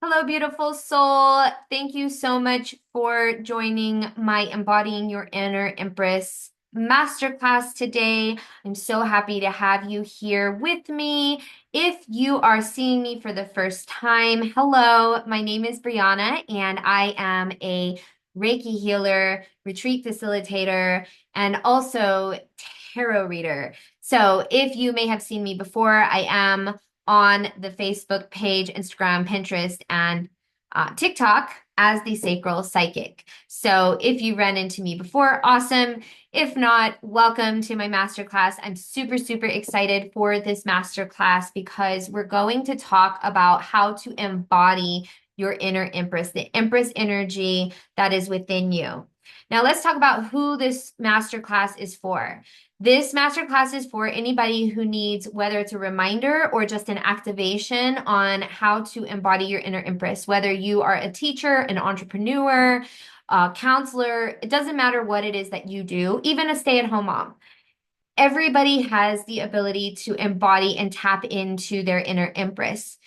Hello, beautiful soul. Thank you so much for joining my Embodying Your Inner Empress Masterclass today. I'm so happy to have you here with me. If you are seeing me for the first time, hello, my name is Brianna, and I am a Reiki healer, retreat facilitator, and also tarot reader. So if you may have seen me before, I am on the Facebook page, Instagram, Pinterest, and TikTok as the Sacral Psychic. So if you ran into me before, awesome. If not, welcome to my masterclass. I'm super, super excited for this masterclass because we're going to talk about how to embody your inner empress, the empress energy that is within you. Now, let's talk about who this masterclass is for. This masterclass is for anybody who needs, whether it's a reminder or just an activation on how to embody your inner empress, whether you are a teacher, an entrepreneur, a counselor, it doesn't matter what it is that you do, even a stay-at-home mom. Everybody has the ability to embody and tap into their inner empress.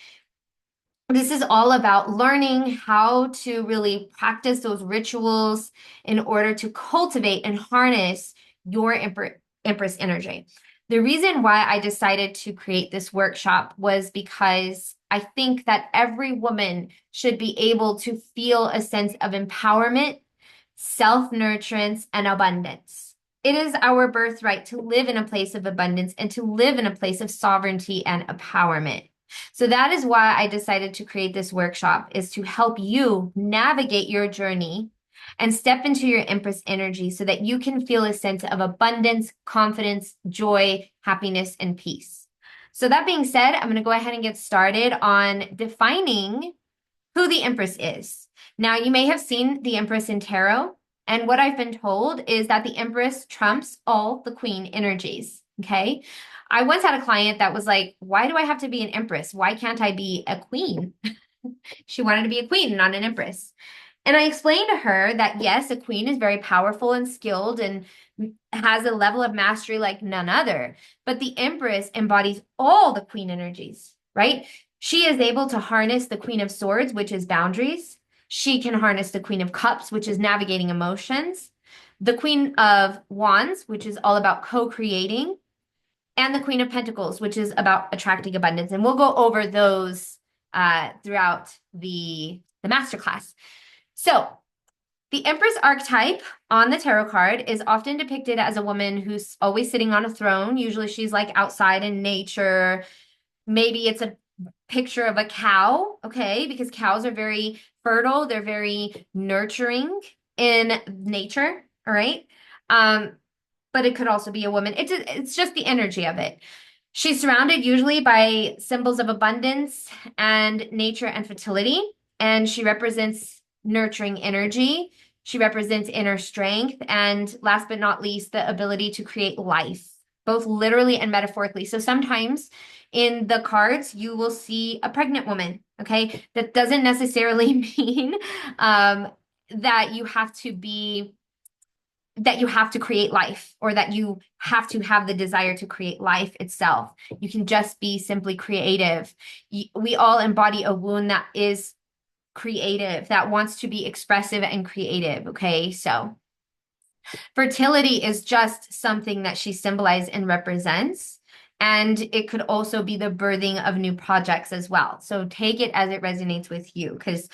This is all about learning how to really practice those rituals in order to cultivate and harness your Empress energy. The reason why I decided to create this workshop was because I think that every woman should be able to feel a sense of empowerment, self-nurturance, and abundance. It is our birthright to live in a place of abundance and to live in a place of sovereignty and empowerment. So that is why I decided to create this workshop, is to help you navigate your journey and step into your Empress energy so that you can feel a sense of abundance, confidence, joy, happiness, and peace. So that being said, I'm going to go ahead and get started on defining who the Empress is. Now, you may have seen the Empress in tarot, and what I've been told is that the Empress trumps all the Queen energies, okay? I once had a client that was like, why do I have to be an Empress? Why can't I be a queen? She wanted to be a queen, not an Empress. And I explained to her that yes, a queen is very powerful and skilled and has a level of mastery like none other. But the Empress embodies all the queen energies, right? She is able to harness the Queen of Swords, which is boundaries. She can harness the Queen of Cups, which is navigating emotions. The Queen of Wands, which is all about co-creating. And the Queen of Pentacles, which is about attracting abundance. And we'll go over those throughout the masterclass. So the Empress archetype on the tarot card is often depicted as a woman who's always sitting on a throne. Usually she's like outside in nature. Maybe it's a picture of a cow, okay? Because cows are very fertile. They're very nurturing in nature, all right? But it could also be a woman. It's just the energy of it. She's surrounded usually by symbols of abundance and nature and fertility, and she represents nurturing energy. She represents inner strength, and last but not least, the ability to create life, both literally and metaphorically. So sometimes in the cards, you will see a pregnant woman, okay? That doesn't necessarily mean that you have to be that you have to create life or that you have to have the desire to create life itself. You can just be simply creative. We all embody a wound that is creative, that wants to be expressive and creative, okay? So fertility is just something that she symbolizes and represents. And it could also be the birthing of new projects as well. So take it as it resonates with you, because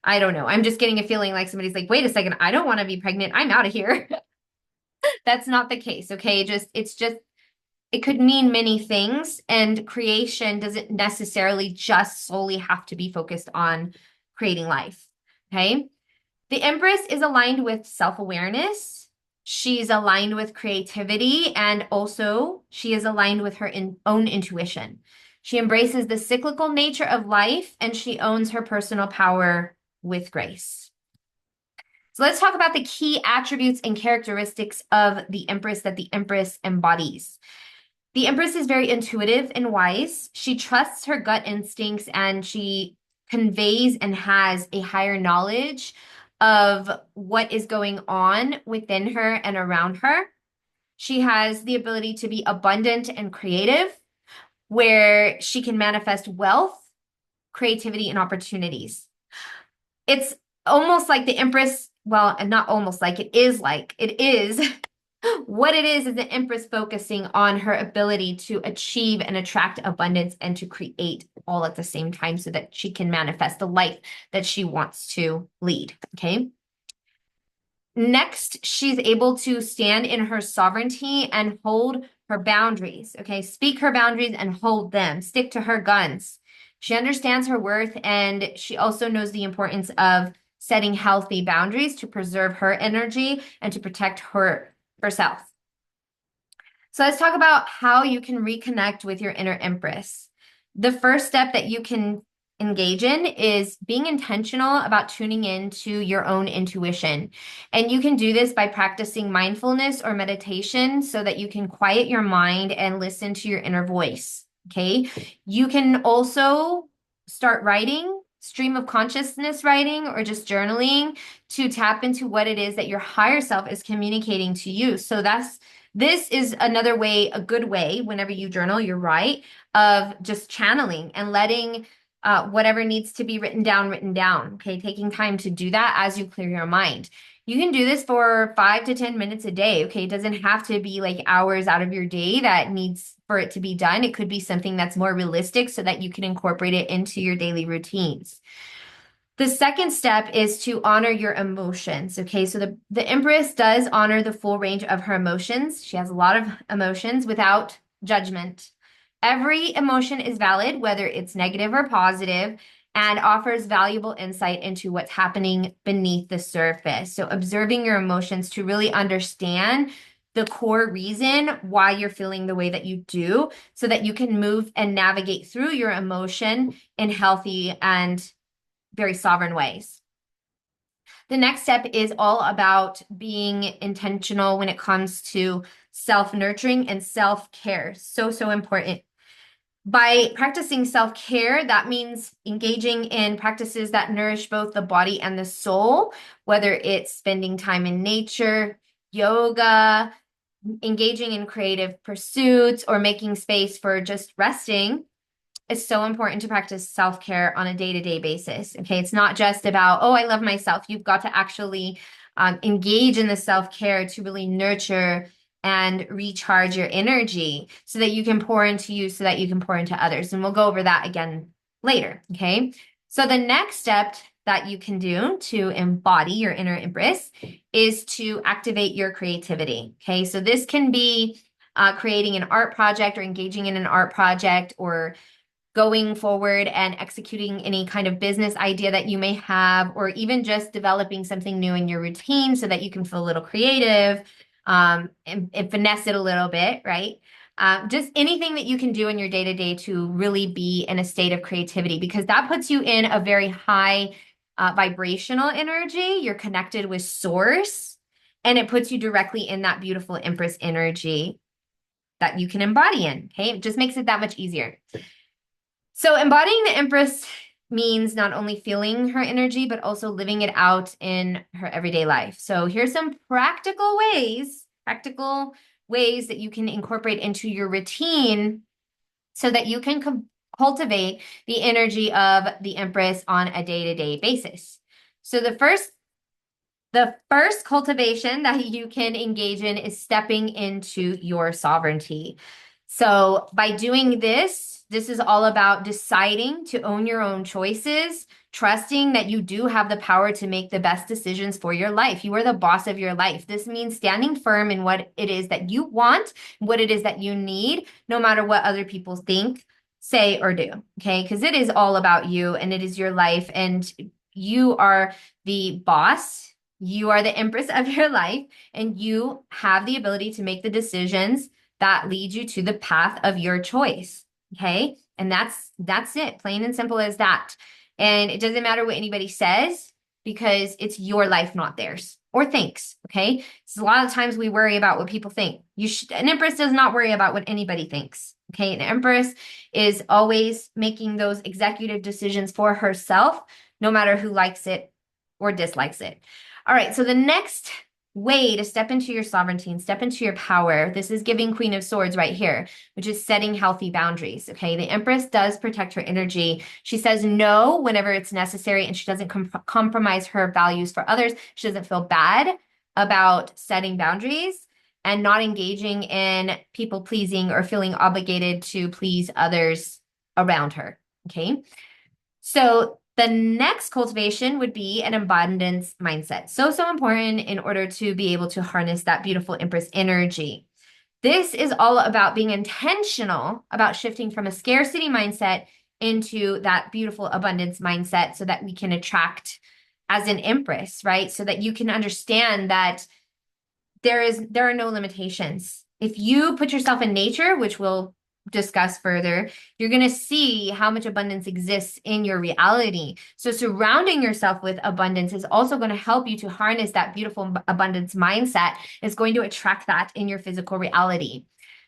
I don't know. I'm just getting a feeling like somebody's like, wait a second, I don't want to be pregnant. I'm out of here. That's not the case, okay? It could mean many things, and creation doesn't necessarily just solely have to be focused on creating life, okay? The Empress is aligned with self-awareness. She's aligned with creativity, and also she is aligned with her own intuition. She embraces the cyclical nature of life, and she owns her personal power with grace. So let's talk about the key attributes and characteristics of the Empress that the Empress embodies. The Empress is very intuitive and wise. She trusts her gut instincts, and she conveys and has a higher knowledge of what is going on within her and around her. She has the ability to be abundant and creative, where she can manifest wealth, creativity, and opportunities. it's almost like the Empress, well, and not almost like, it is what it is the Empress focusing on her ability to achieve and attract abundance and to create all at the same time so that she can manifest the life that she wants to lead. Okay. Next, she's able to stand in her sovereignty and hold her boundaries. Okay. Speak her boundaries and hold them. Stick to her guns. She understands her worth, and she also knows the importance of setting healthy boundaries to preserve her energy and to protect herself. So let's talk about how you can reconnect with your inner Empress. The first step that you can engage in is being intentional about tuning into your own intuition. And you can do this by practicing mindfulness or meditation so that you can quiet your mind and listen to your inner voice. Okay. You can also start writing, stream of consciousness writing, or just journaling to tap into what it is that your higher self is communicating to you. So this is another way, a good way, whenever you journal, you're right, of just channeling and letting whatever needs to be written down. Okay, taking time to do that as you clear your mind. You can do this for 5 to 10 minutes a day. Okay, it doesn't have to be like hours out of your day that needs for it to be done. It could be something that's more realistic so that you can incorporate it into your daily routines. The second step is to honor your emotions. Okay, so the Empress does honor the full range of her emotions. She has a lot of emotions without judgment. Every emotion is valid, whether it's negative or positive, and offers valuable insight into what's happening beneath the surface. So, observing your emotions to really understand the core reason why you're feeling the way that you do, so that you can move and navigate through your emotion in healthy and very sovereign ways. The next step is all about being intentional when it comes to self-nurturing and self-care. So important. By practicing self-care, that means engaging in practices that nourish both the body and the soul, whether it's spending time in nature, yoga, engaging in creative pursuits, or making space for just resting. It's so important to practice self-care on a day-to-day basis. Okay, it's not just about, oh, I love myself. You've got to actually engage in the self-care to really nurture and recharge your energy so that you can pour into you, so that you can pour into others. And we'll go over that again later. Okay, so the next step that you can do to embody your inner Empress is to activate your creativity. Okay, so this can be creating an art project or engaging in an art project, or going forward and executing any kind of business idea that you may have, or even just developing something new in your routine so that you can feel a little creative, and finesse it a little bit, right? Just anything that you can do in your day-to-day to really be in a state of creativity, because that puts you in a very high vibrational energy. You're connected with source, and it puts you directly in that beautiful Empress energy that you can embody in. Okay, it just makes it that much easier. So embodying the Empress means not only feeling her energy, but also living it out in her everyday life. So here's some practical ways that you can incorporate into your routine so that you can cultivate the energy of the Empress on a day-to-day basis. So the first cultivation that you can engage in is stepping into your sovereignty. So by doing this is all about deciding to own your own choices, trusting that you do have the power to make the best decisions for your life. You are the boss of your life. This means standing firm in what it is that you want, what it is that you need, no matter what other people think, say, or do. Okay? Because it is all about you, and it is your life, and you are the boss. You are the Empress of your life, and you have the ability to make the decisions that lead you to the path of your choice. Okay. And that's it. Plain and simple as that. And it doesn't matter what anybody says, because it's your life, not theirs or thinks. Okay. So a lot of times we worry about what people think. An Empress does not worry about what anybody thinks. Okay. An Empress is always making those executive decisions for herself, no matter who likes it or dislikes it. All right. So the next way to step into your sovereignty and step into your power. This is giving Queen of Swords right here, which is setting healthy boundaries. Okay. The Empress does protect her energy. She says no whenever it's necessary, and she doesn't compromise her values for others. She doesn't feel bad about setting boundaries and not engaging in people pleasing or feeling obligated to please others around her. Okay. So the next cultivation would be an abundance mindset. So, so important in order to be able to harness that beautiful Empress energy. This is all about being intentional about shifting from a scarcity mindset into that beautiful abundance mindset so that we can attract as an Empress, right? So that you can understand that there are no limitations. If you put yourself in nature, which we'll discuss further, you're going to see how much abundance exists in your reality. So surrounding yourself with abundance is also going to help you to harness that beautiful abundance mindset. It's going to attract that in your physical reality.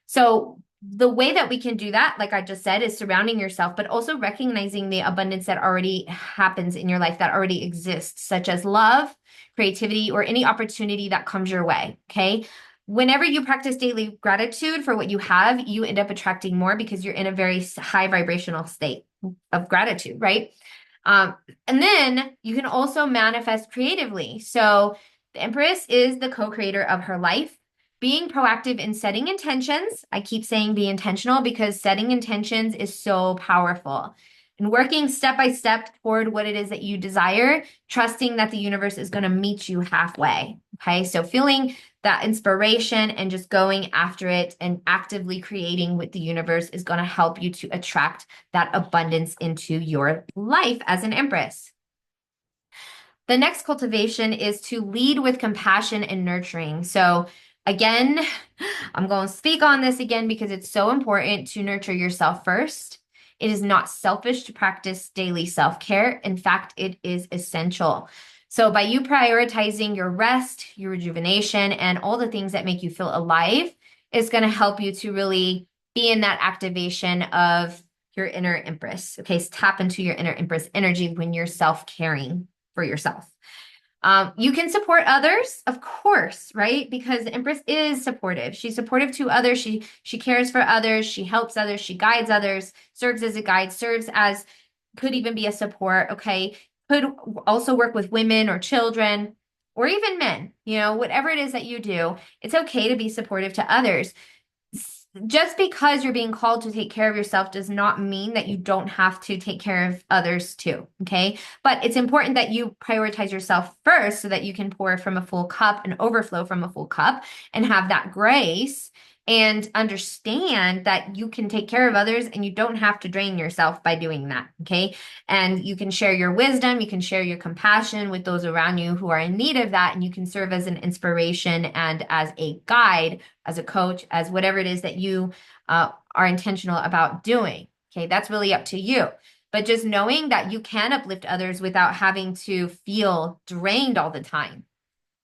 So the way that we can do that, like I just said, is surrounding yourself, but also recognizing the abundance that already happens in your life, that already exists, such as love, creativity, or any opportunity that comes your way. Okay. Whenever you practice daily gratitude for what you have, you end up attracting more because you're in a very high vibrational state of gratitude, right? And then you can also manifest creatively. So the Empress is the co-creator of her life. Being proactive in setting intentions. I keep saying be intentional because setting intentions is so powerful. And working step by step toward what it is that you desire, trusting that the universe is going to meet you halfway. Okay. So feeling that inspiration and just going after it and actively creating with the universe is going to help you to attract that abundance into your life as an Empress. The next cultivation is to lead with compassion and nurturing. So again, I'm going to speak on this again because it's so important to nurture yourself first. It is not selfish to practice daily self-care. In fact, it is essential. So by you prioritizing your rest, your rejuvenation, and all the things that make you feel alive, it's going to help you to really be in that activation of your inner Empress. Okay, so tap into your inner Empress energy when you're self-caring for yourself. You can support others, of course, right? Because the Empress is supportive. She's supportive to others. She cares for others. She helps others. She guides others, serves as a guide, serves as, could even be a support, okay? Could also work with women or children or even men, whatever it is that you do, it's okay to be supportive to others. Just because you're being called to take care of yourself does not mean that you don't have to take care of others too, okay? But it's important that you prioritize yourself first so that you can pour from a full cup and overflow from a full cup and have that grace and understand that you can take care of others and you don't have to drain yourself by doing that, okay? And you can share your wisdom, you can share your compassion with those around you who are in need of that, and you can serve as an inspiration and as a guide, as a coach, as whatever it is that you are intentional about doing, okay? That's really up to you. But just knowing that you can uplift others without having to feel drained all the time.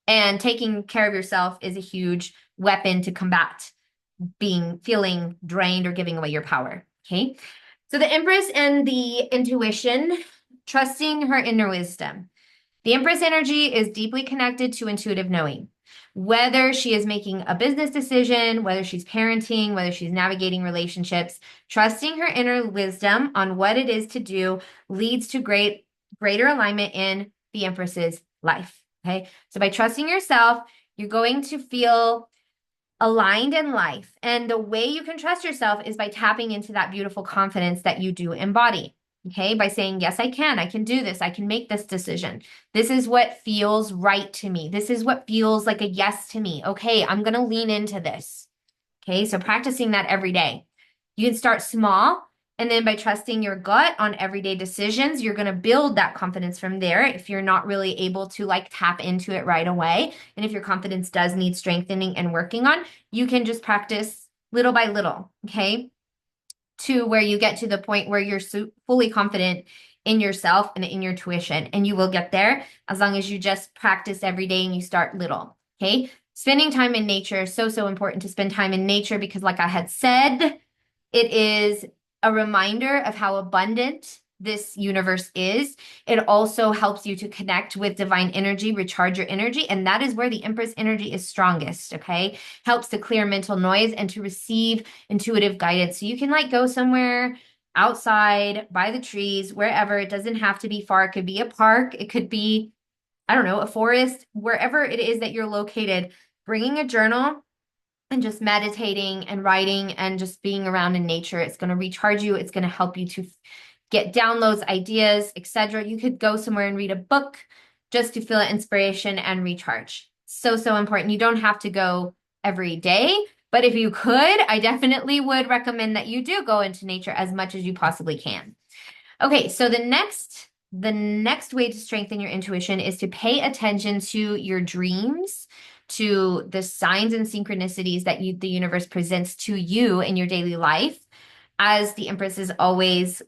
And taking care of yourself is a huge weapon to combat feeling drained or giving away your power. Okay. So the Empress and the intuition, trusting her inner wisdom. The Empress energy is deeply connected to intuitive knowing. Whether she is making a business decision, whether she's parenting, whether she's navigating relationships, trusting her inner wisdom on what it is to do leads to greater alignment in the Empress's life. Okay. So by trusting yourself, you're going to feel aligned in life. And the way you can trust yourself is by tapping into that beautiful confidence that you do embody. Okay, by saying, yes, I can do this, I can make this decision. This is what feels right to me. This is what feels like a yes to me. Okay, I'm going to lean into this. Okay, so practicing that every day. You can start small, and then by trusting your gut on everyday decisions, you're going to build that confidence from there if you're not really able to tap into it right away. And if your confidence does need strengthening and working on, you can just practice little by little, okay? To where you get to the point where you're fully confident in yourself and in your tuition. And you will get there as long as you just practice every day and you start little, okay? Spending time in nature is so, so important to spend time in nature because like I had said, it is a reminder of how abundant this universe is, it also helps you to connect with divine energy, recharge your energy. And that is where the Empress energy is strongest, okay? Helps to clear mental noise and to receive intuitive guidance. So you can like go somewhere outside by the trees, wherever. It doesn't have to be far. It could be a park. It could be, I don't know, a forest, wherever it is that you're located, bringing a journal and just meditating and writing and just being around in nature. It's going to recharge you. It's going to help you to get downloads, ideas, etc. You could go somewhere and read a book just to feel inspiration and recharge. So, so important. You don't have to go every day, but if you could, I definitely would recommend that you do go into nature as much as you possibly can. Okay, so the next way to strengthen your intuition is to pay attention to your dreams, to the signs and synchronicities that the universe presents to you in your daily life, as the Empress is always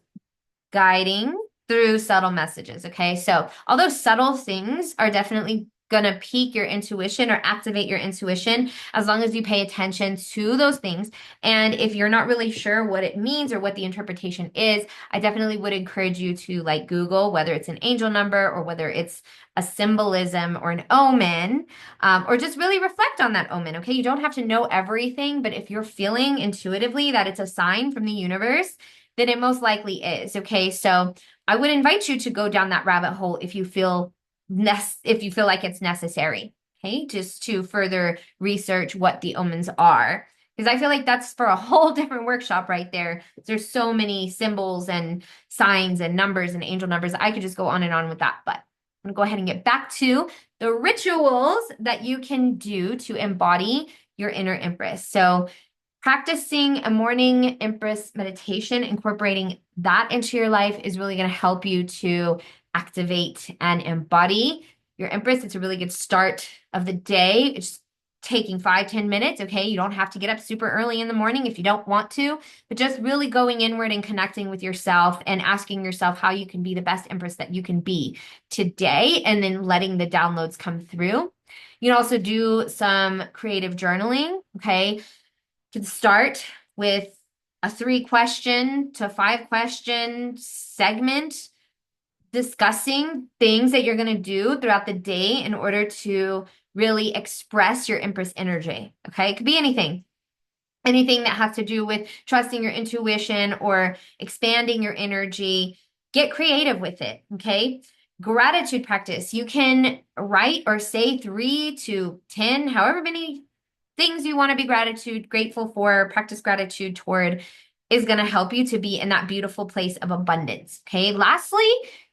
guiding through subtle messages. Okay. So, although subtle things are definitely going to pique your intuition or activate your intuition, as long as you pay attention to those things. And if you're not really sure what it means or what the interpretation is, I definitely would encourage you to like Google whether it's an angel number or whether it's a symbolism or an omen, or just really reflect on that omen. Okay. You don't have to know everything, but if you're feeling intuitively that it's a sign from the universe, then it most likely is. Okay. So I would invite you to go down that rabbit hole if you feel like it's necessary. Okay. Just to further research what the omens are. Because I feel like that's for a whole different workshop right there. There's so many symbols and signs and numbers and angel numbers. I could just go on and on with that. But I'm going to go ahead and get back to the rituals that you can do to embody your inner Empress. So practicing a morning Empress meditation, incorporating that into your life is really going to help you to activate and embody your Empress. It's a really good start of the day. It's taking 5-10 minutes. Okay. You don't have to get up super early in the morning if you don't want to, but just really going inward and connecting with yourself and asking yourself how you can be the best Empress that you can be today, and then letting the downloads come through. You can also do some creative journaling. Okay. Could start with a 3-question to 5-question segment discussing things that you're going to do throughout the day in order to really express your Empress energy. Okay. It could be anything. Anything that has to do with trusting your intuition or expanding your energy. Get creative with it. Okay. Gratitude practice. You can write or say 3 to 10, however many things you want to be grateful for, practice gratitude toward, is going to help you to be in that beautiful place of abundance. Okay. Lastly,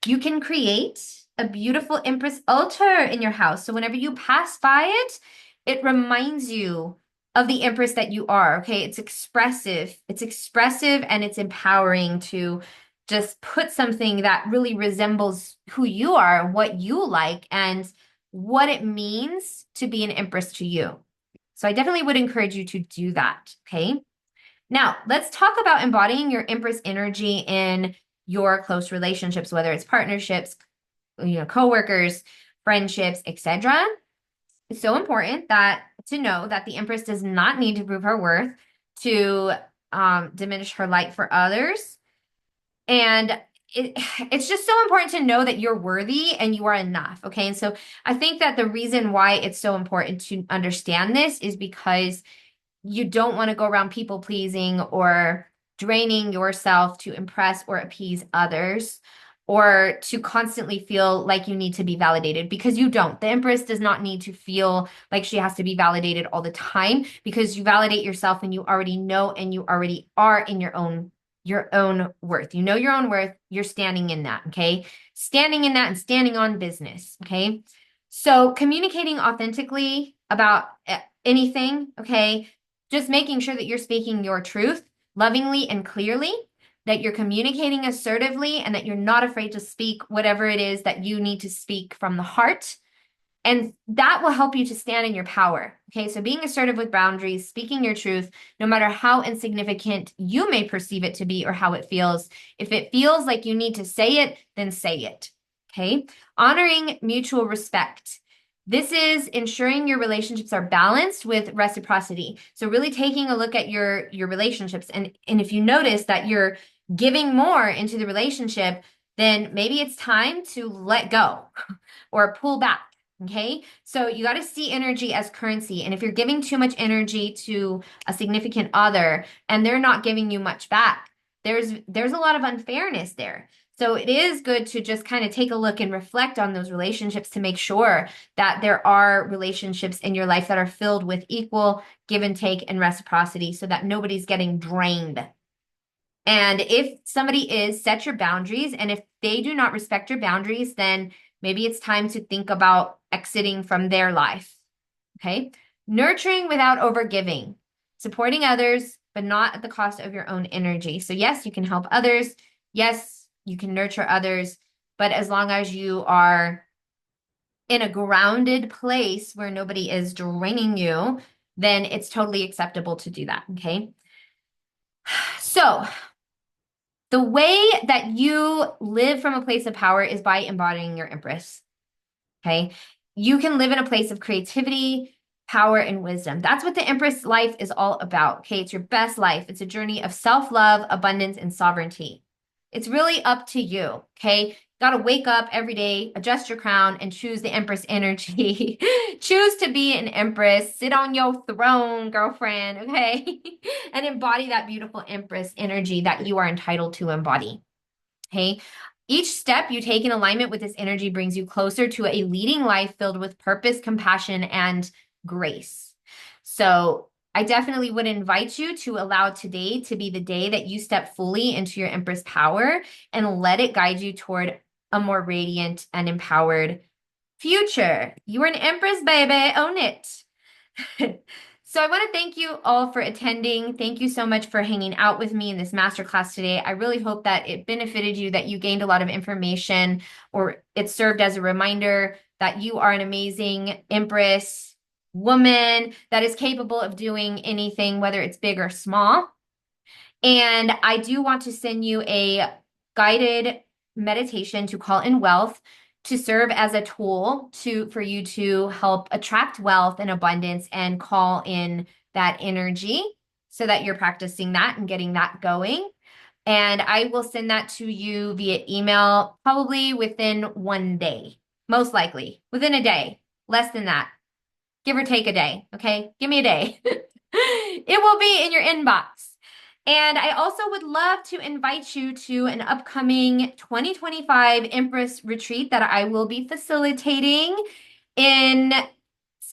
you can create a beautiful Empress altar in your house. So whenever you pass by it, it reminds you of the Empress that you are. Okay. It's expressive. It's expressive and it's empowering to just put something that really resembles who you are, what you like, and what it means to be an Empress to you. So I definitely would encourage you to do that. Okay. Now let's talk about embodying your Empress energy in your close relationships, whether it's partnerships, coworkers, friendships, etc. It's so important to know that the Empress does not need to prove her worth to diminish her light for others. And it's just so important to know that you're worthy and you are enough. Okay. And so I think that the reason why it's so important to understand this is because you don't want to go around people pleasing or draining yourself to impress or appease others, or to constantly feel like you need to be validated, because you don't. The Empress does not need to feel like she has to be validated all the time, because you validate yourself and you already know and you already are in your own worth. You know your own worth. You're standing in that. Okay. Standing in that and standing on business. Okay. So communicating authentically about anything. Okay. Just making sure that you're speaking your truth lovingly and clearly, that you're communicating assertively, and that you're not afraid to speak whatever it is that you need to speak from the heart. And that will help you to stand in your power. Okay, so being assertive with boundaries, speaking your truth, no matter how insignificant you may perceive it to be or how it feels. If it feels like you need to say it, then say it. Okay, honoring mutual respect. This is ensuring your relationships are balanced with reciprocity. So really taking a look at your relationships. And if you notice that you're giving more into the relationship, then maybe it's time to let go or pull back. Okay. So you got to see energy as currency. And if you're giving too much energy to a significant other and they're not giving you much back, there's a lot of unfairness there. So it is good to just kind of take a look and reflect on those relationships to make sure that there are relationships in your life that are filled with equal give and take and reciprocity so that nobody's getting drained. And if somebody is, set your boundaries. And if they do not respect your boundaries, then maybe it's time to think about exiting from their life. Okay. Nurturing without overgiving, supporting others, but not at the cost of your own energy. So, yes, you can help others. Yes, you can nurture others. But as long as you are in a grounded place where nobody is draining you, then it's totally acceptable to do that. Okay. So, the way that you live from a place of power is by embodying your Empress. Okay. You can live in a place of creativity, power, and wisdom. That's what the Empress life is all about. Okay. It's your best life. It's a journey of self-love, abundance, and sovereignty. It's really up to you. Okay. Got to wake up every day, adjust your crown, and choose the Empress energy. Choose to be an Empress. Sit on your throne, girlfriend. Okay. And embody that beautiful Empress energy that you are entitled to embody. Okay. Each step you take in alignment with this energy brings you closer to a leading life filled with purpose, compassion, and grace. So I definitely would invite you to allow today to be the day that you step fully into your Empress power and let it guide you toward a more radiant and empowered future. You are an Empress, baby. Own it. So I want to thank you all for attending. Thank you so much for hanging out with me in this masterclass today. I really hope that it benefited you, that you gained a lot of information, or it served as a reminder that you are an amazing Empress woman that is capable of doing anything, whether it's big or small. And I do want to send you a guided meditation to call in wealth to serve as a tool for you to help attract wealth and abundance and call in that energy so that you're practicing that and getting that going. And I will send that to you via email probably within 1 day, most likely within a day, less than that, give or take a day. Okay. Give me a day. It will be in your inbox. And I also would love to invite you to an upcoming 2025 Empress retreat that I will be facilitating in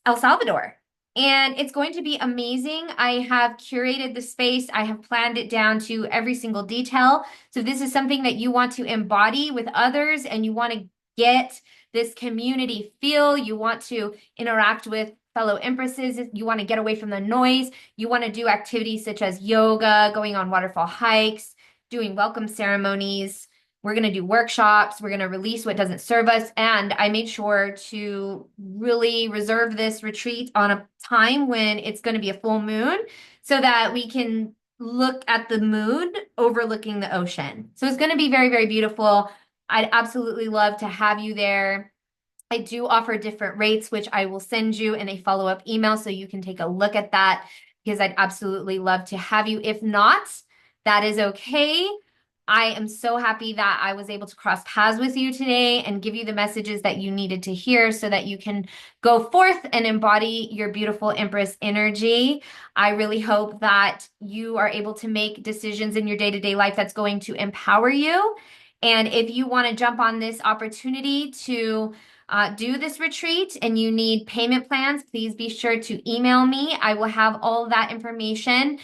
El Salvador. And it's going to be amazing. I have curated the space. I have planned it down to every single detail. So if this is something that you want to embody with others and you want to get this community feel, you want to interact with fellow empresses, you want to get away from the noise, you want to do activities such as yoga, going on waterfall hikes, doing welcome ceremonies. We're going to do workshops. We're going to release what doesn't serve us. And I made sure to really reserve this retreat on a time when it's going to be a full moon so that we can look at the moon overlooking the ocean. So it's going to be very, very beautiful. I'd absolutely love to have you there. I do offer different rates, which I will send you in a follow-up email so you can take a look at that because I'd absolutely love to have you. If not, that is okay. I am so happy that I was able to cross paths with you today and give you the messages that you needed to hear so that you can go forth and embody your beautiful Empress energy. I really hope that you are able to make decisions in your day-to-day life that's going to empower you. And if you want to jump on this opportunity to do this retreat and you need payment plans, please be sure to email me. I will have all that information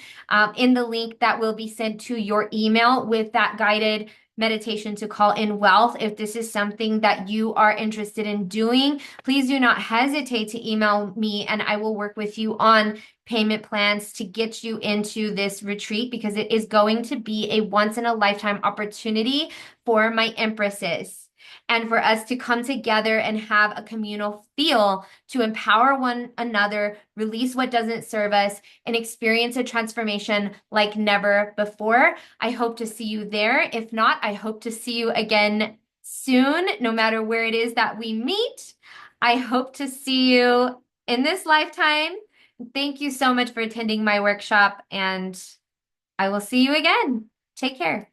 in the link that will be sent to your email with that guided meditation to call in wealth. If this is something that you are interested in doing, please do not hesitate to email me and I will work with you on payment plans to get you into this retreat because it is going to be a once in a lifetime opportunity for my empresses and for us to come together and have a communal feel to empower one another, release what doesn't serve us, and experience a transformation like never before. I hope to see you there. If not, I hope to see you again soon, no matter where it is that we meet. I hope to see you in this lifetime. Thank you so much for attending my workshop, and I will see you again. Take care.